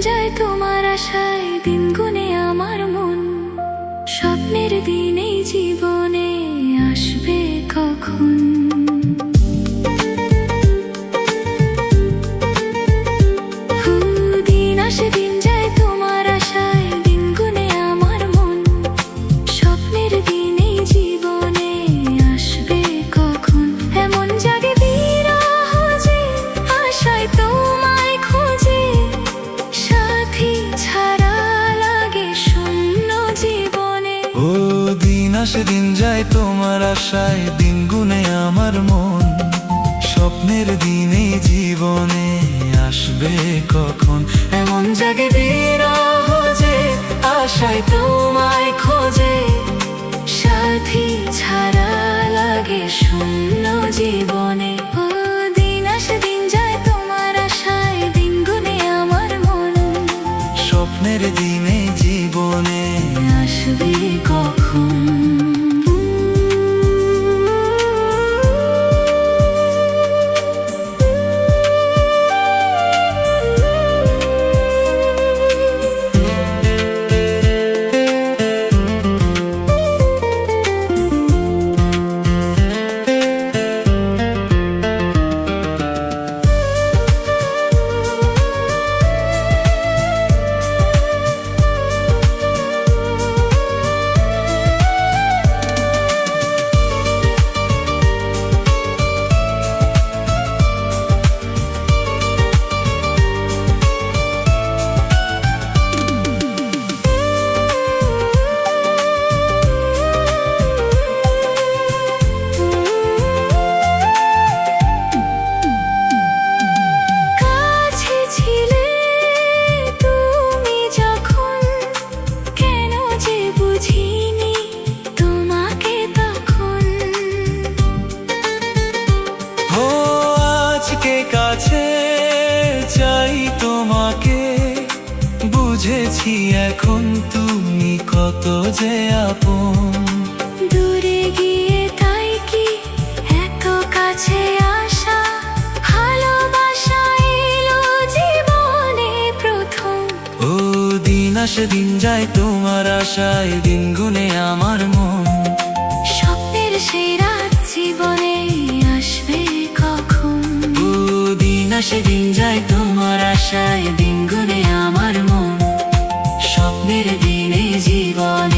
যায় তোমার আশায়, দিন গুনে আমার মন। স্বপ্নের দিন এই জীবনে আসবে কখন? দিন আসে দিন যায় তোমার আশায়, দিন গুনে আমার মন। স্বপ্নের দিন এই জীবনে আসবে কখন? এমন জাগে বিরহ যে আশায় তোমায় খোঁজে, সাথী ছাড়া লাগে শূন্য জীবনে। ও দিন আসে দিন যায় তোমার আশায়, দিন গুনে আমার মন। স্বপ্নের দিনে জীবনে আসবে কখন? এমন জাগে বিরহ যে আশায় তোমায় খোঁজে, সাথী ছাড়া লাগে শূন্য জীবনে। ও দিন আসে দিন যায় তোমার আশায়, দিন গুনে আমার মন। স্বপ্নের দিনে জীবনে আসবে কখন? কাছে চাই তোমাকে, বুঝেছি এখন তুমি কত যে আপন। দূরে গিয়ে তাই কি এত কাছে আসা, ভালোবাসা এলো জীবনে প্রথম। ও দিন আসে দিন যায় তোমার আশায়, দিন গুনে আমার মন। স্বপ্নের সেই রাত জীবনে আসবে কখন? দিন আসে দিন যায় তোমার আশায়, দিন গুনে আমার মন। স্বপ্নের দিনে জীবনে